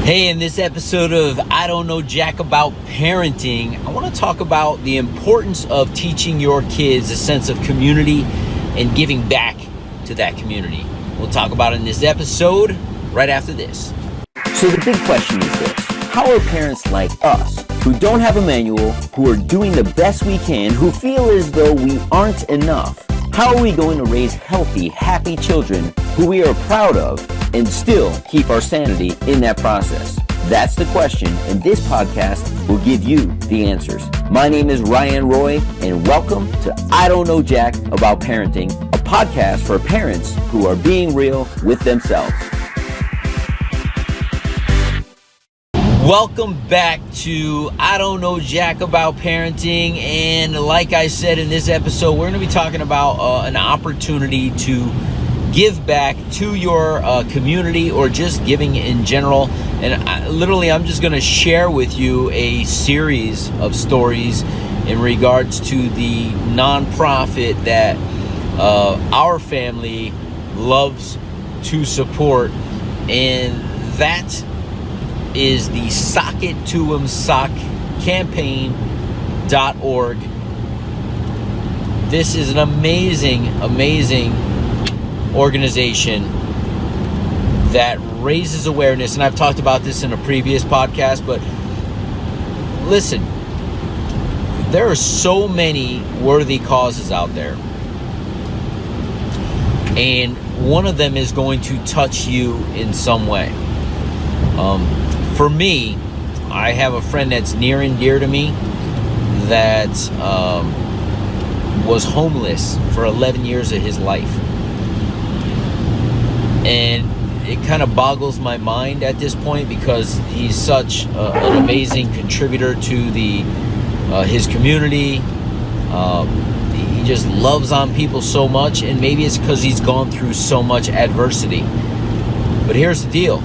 Hey, in this episode of I Don't Know Jack About Parenting, I want to talk about the importance of teaching your kids a sense of community and giving back to that community. We'll talk about it in this episode right after this. So the big question is this: how are parents like us, who don't have a manual, who are doing the best we can, who feel as though we aren't enough, how are we going to raise healthy, happy children who we are proud of and still keep our sanity in that process? That's the question, and this podcast will give you the answers. My name is Ryan Roy, and welcome to I Don't Know Jack About Parenting, a podcast for parents who are being real with themselves. Welcome back to I Don't Know Jack About Parenting, and like I said in this episode, we're going to be talking about an opportunity to give back to your community or just giving in general. And I'm just going to share with you a series of stories in regards to the nonprofit that our family loves to support, and that is the Sock It To 'Em Sock campaign.org. This is an amazing organization that raises awareness, and I've talked about this in a previous podcast, but listen, there are so many worthy causes out there, and one of them is going to touch you in some way. For me, I have a friend that's near and dear to me that was homeless for 11 years of his life. And it kind of boggles my mind at this point because he's such an amazing contributor to his community. He just loves on people so much, and maybe it's because he's gone through so much adversity. But here's the deal.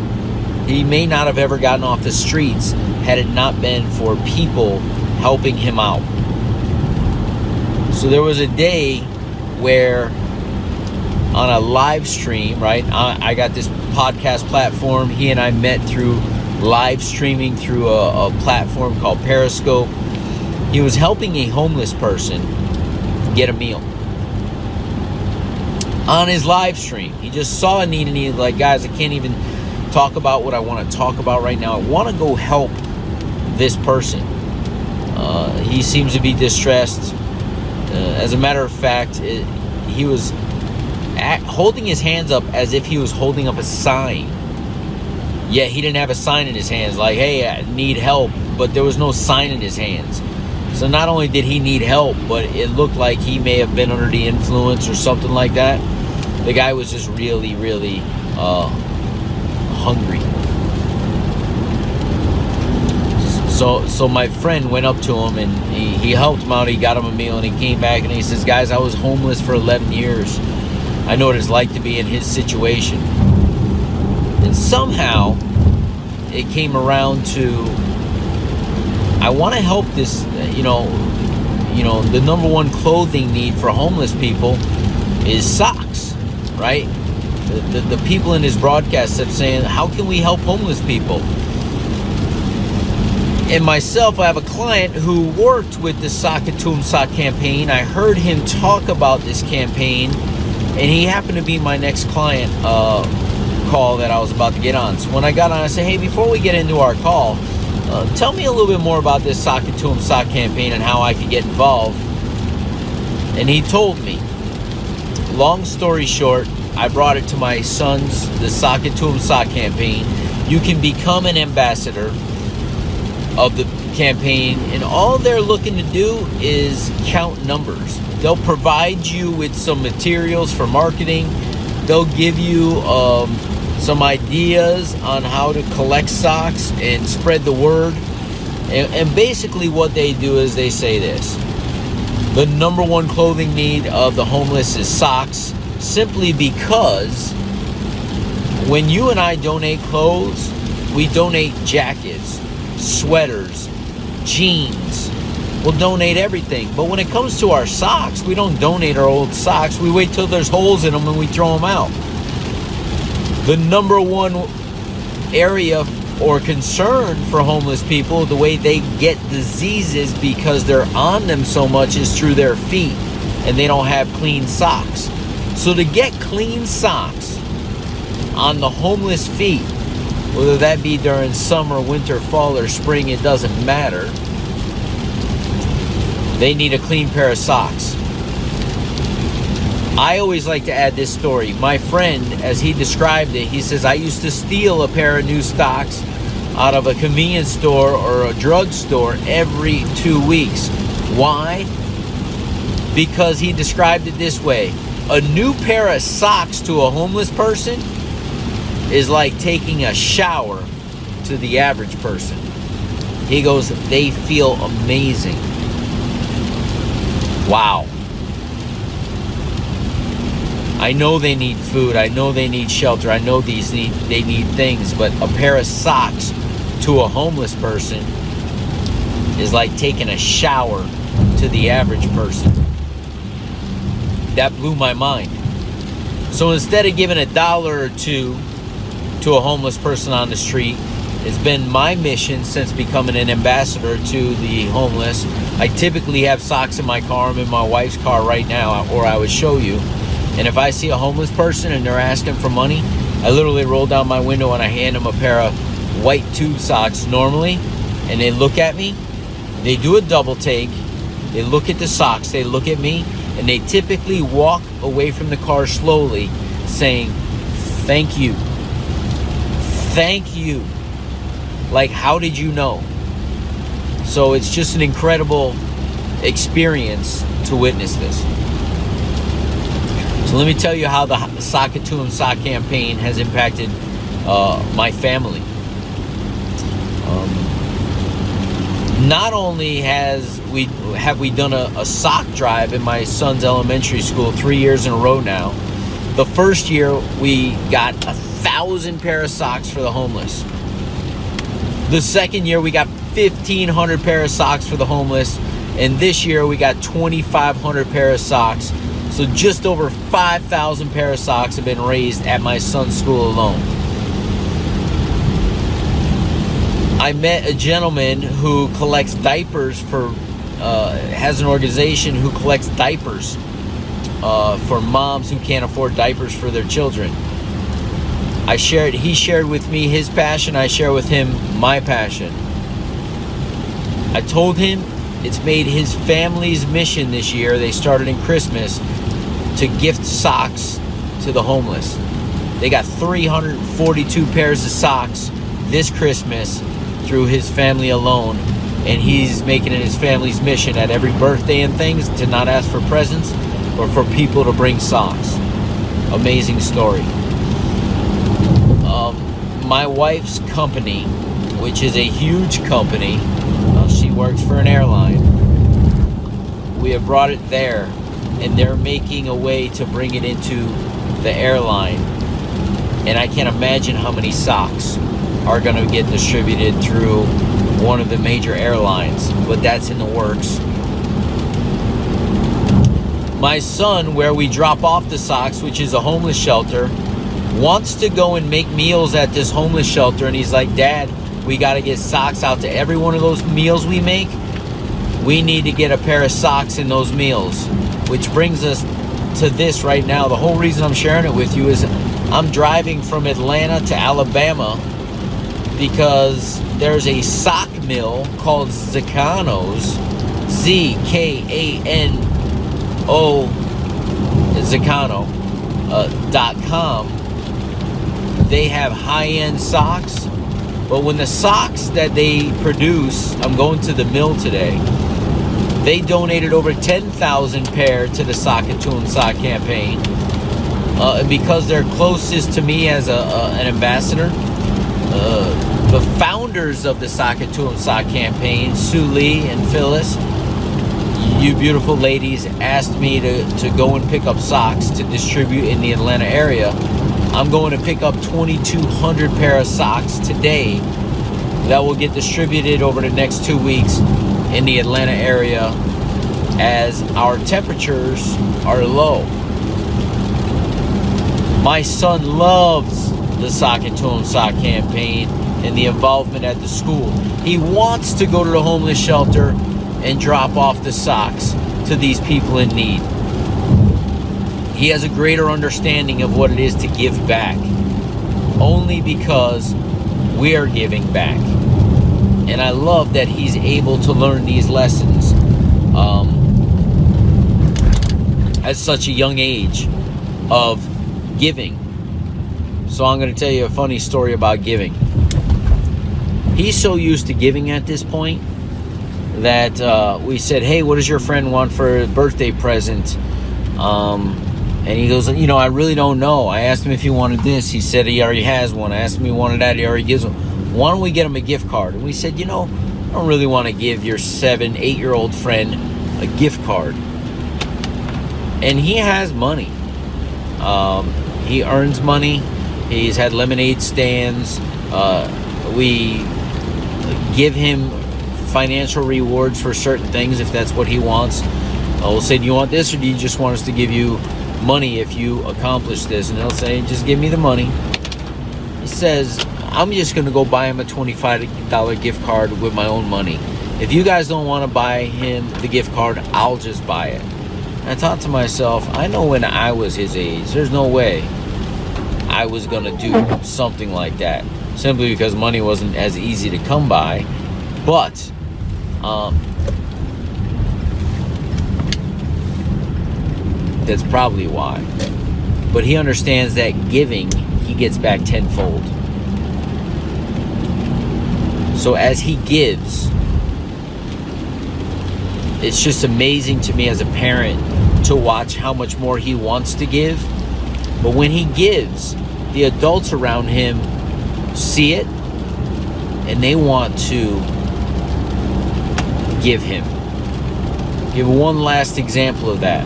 He may not have ever gotten off the streets had it not been for people helping him out. So there was a day where on a live stream, right? I got this podcast platform. He and I met through live streaming through a platform called Periscope. He was helping a homeless person get a meal on his live stream. He just saw a need, and he's like, guys, I can't even talk about what I want to talk about right now. I want to go help this person. He seems to be distressed. As a matter of fact, he was holding his hands up as if he was holding up a sign. Yet he didn't have a sign in his hands like, hey, I need help, but there was no sign in his hands. So not only did he need help, but it looked like he may have been under the influence or something like that. The guy was just really hungry. So my friend went up to him and he helped him out. He got him a meal, and he came back and he says, guys, I was homeless for 11 years. I know what it's like to be in his situation. And somehow it came around to, I want to help this, the number one clothing need for homeless people is socks, right? The people in his broadcast kept saying, how can we help homeless people? And myself, I have a client who worked with the Sock It To 'Em Sock campaign. I heard him talk about this campaign, and he happened to be my next client call that I was about to get on. So when I got on, I said, hey, before we get into our call, tell me a little bit more about this Sock It To 'Em Sock campaign and how I could get involved. And he told me. Long story short, I brought it to my sons, the Sock It To 'Em Sock campaign. You can become an ambassador of the campaign, and all they're looking to do is count numbers. They'll provide you with some materials for marketing. They'll give you some ideas on how to collect socks and spread the word. And basically what they do is they say this: the number one clothing need of the homeless is socks, simply because when you and I donate clothes, we donate jackets, sweaters, jeans. We'll donate everything. But when it comes to our socks, we don't donate our old socks. We wait till there's holes in them and we throw them out. The number one area or concern for homeless people, the way they get diseases because they're on them so much is through their feet and they don't have clean socks. So to get clean socks on the homeless feet, whether that be during summer, winter, fall, or spring, it doesn't matter. They need a clean pair of socks. I always like to add this story. My friend, as he described it, he says, I used to steal a pair of new socks out of a convenience store or a drugstore every 2 weeks. Why? Because he described it this way. A new pair of socks to a homeless person is like taking a shower to the average person. He goes, they feel amazing. Wow. I know they need food. I know they need shelter. I know they need things. But a pair of socks to a homeless person is like taking a shower to the average person. That blew my mind. So instead of giving $1 or $2 to a homeless person on the street, it's been my mission since becoming an ambassador to the homeless. I typically have socks in my car. I'm in my wife's car right now, or I would show you. And if I see a homeless person and they're asking for money, I literally roll down my window and I hand them a pair of white tube socks normally. And they look at me. They do a double take. They look at the socks. They look at me. And they typically walk away from the car slowly saying, thank you. Thank you. Like, how did you know? So it's just an incredible experience to witness this. So let me tell you how the Sock It To 'Em Sock campaign has impacted my family. Not only have we done a sock drive in my son's elementary school 3 years in a row now. The first year we got 1,000 pair of socks for the homeless. The second year we got 1,500 pair of socks for the homeless, and this year we got 2,500 pair of socks. So just over 5,000 pair of socks have been raised at my son's school alone. I met a gentleman who collects diapers has an organization who collects diapers for moms who can't afford diapers for their children. He shared with me his passion. I share with him my passion. I told him it's made his family's mission this year. They started in Christmas to gift socks to the homeless. They got 342 pairs of socks this Christmas through his family alone, and he's making it his family's mission at every birthday and things to not ask for presents or for people to bring socks. Amazing story. My wife's company, which is a huge company, she works for an airline, we have brought it there, and they're making a way to bring it into the airline. And I can't imagine how many socks are going to get distributed through one of the major airlines, but that's in the works. My son, where we drop off the socks, which is a homeless shelter, wants to go and make meals at this homeless shelter, and he's like, Dad, we got to get socks out to every one of those meals we make. We need to get a pair of socks in those meals. Which brings us to this right now. The whole reason I'm sharing it with you is I'm driving from Atlanta to Alabama because there's a sock mill called Zakano's, Zakano, Zakano.com. They have high-end socks, but when the socks that they produce, I'm going to the mill today, they donated over 10,000 pair to the Sock It To 'Em Sock campaign. And because they're closest to me as an ambassador, the founders of the Sock It To 'Em Sock campaign, Sue Lee and Phyllis, you beautiful ladies, asked me to go and pick up socks to distribute in the Atlanta area. I'm going to pick up 2,200 pair of socks today that will get distributed over the next 2 weeks in the Atlanta area as our temperatures are low. My son loves the Sock It To 'Em Sock campaign. and the involvement at the school. He wants to go to the homeless shelter and drop off the socks to these people in need. He has a greater understanding of what it is to give back, only because we're giving back. And I love that he's able to learn these lessons at such a young age of giving. So I'm going to tell you a funny story about giving. He's so used to giving at this point that we said, hey, what does your friend want for a birthday present? And he goes, I really don't know. I asked him if he wanted this. He said he already has one. I asked him if he wanted that. He already gives one. Why don't we get him a gift card? And we said, I don't really want to give your 7, 8-year-old friend a gift card. And he has money. He earns money. He's had lemonade stands. We give him financial rewards for certain things if that's what he wants. We'll say, do you want this, or do you just want us to give you money if you accomplish this? And he'll say, just give me the money. He says, I'm just going to go buy him a $25 gift card with my own money. If you guys don't want to buy him the gift card, I'll just buy it. And I thought to myself, I know when I was his age, there's no way I was going to do something like that, simply because money wasn't as easy to come by. But that's probably why. But he understands that giving, he gets back tenfold. So as he gives, it's just amazing to me as a parent to watch how much more he wants to give. But when he gives, the adults around him see it and they want to give him. Give one last example of that.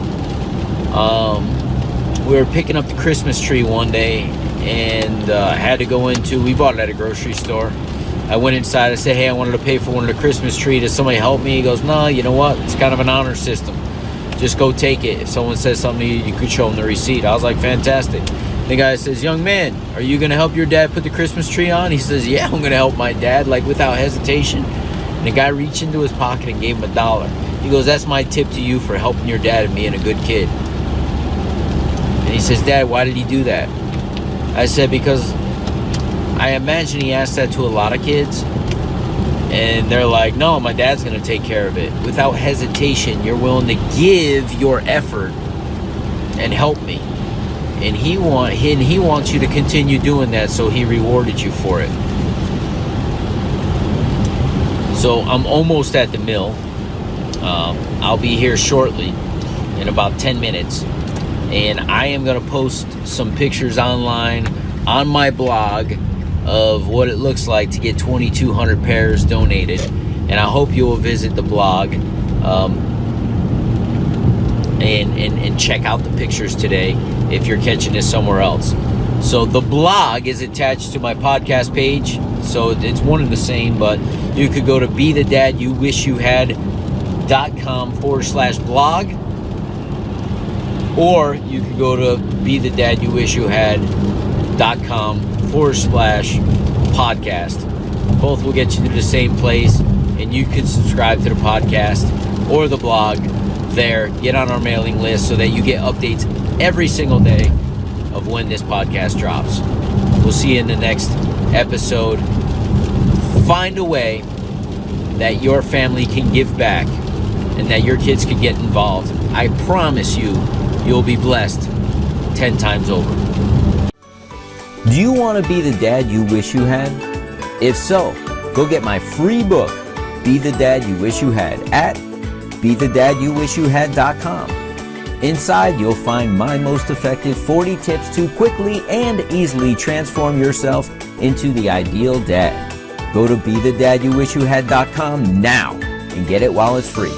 We were picking up the Christmas tree one day and had to go into, we bought it at a grocery store. I went inside, I said, hey, I wanted to pay for one of the Christmas tree. Does somebody help me? He goes, no, you know what? It's kind of an honor system. Just go take it. If someone says something to you, you could show them the receipt. I was like, fantastic. The guy says, young man, are you going to help your dad put the Christmas tree on? He says, yeah, I'm going to help my dad, like without hesitation. And the guy reached into his pocket and gave him $1. He goes, that's my tip to you for helping your dad and being a good kid. And he says, Dad, why did he do that? I said, because I imagine he asked that to a lot of kids. And they're like, no, my dad's going to take care of it. Without hesitation, you're willing to give your effort and help me. And he wants you to continue doing that, so he rewarded you for it. So I'm almost at the mill. I'll be here shortly, in about 10 minutes. And I am going to post some pictures online on my blog of what it looks like to get 2,200 pairs donated. And I hope you will visit the blog and check out the pictures today if you're catching this somewhere else. So the blog is attached to my podcast page, so it's one and the same, but you could go to BeTheDadYouWishYouHad.com/blog, or you could go to BeTheDadYouWishYouHad.com/podcast. Both will get you to the same place, and you can subscribe to the podcast or the blog there. Get on our mailing list so that you get updates every single day of when this podcast drops. We'll see you in the next episode. Find a way that your family can give back and that your kids can get involved. I promise you, you'll be blessed 10 times over. Do you want to be the dad you wish you had? If so, go get my free book, Be the Dad You Wish You Had, at BeTheDadYouWishYouHad.com. Inside, you'll find my most effective 40 tips to quickly and easily transform yourself into the ideal dad. Go to BeTheDadYouWishYouHad.com now and get it while it's free.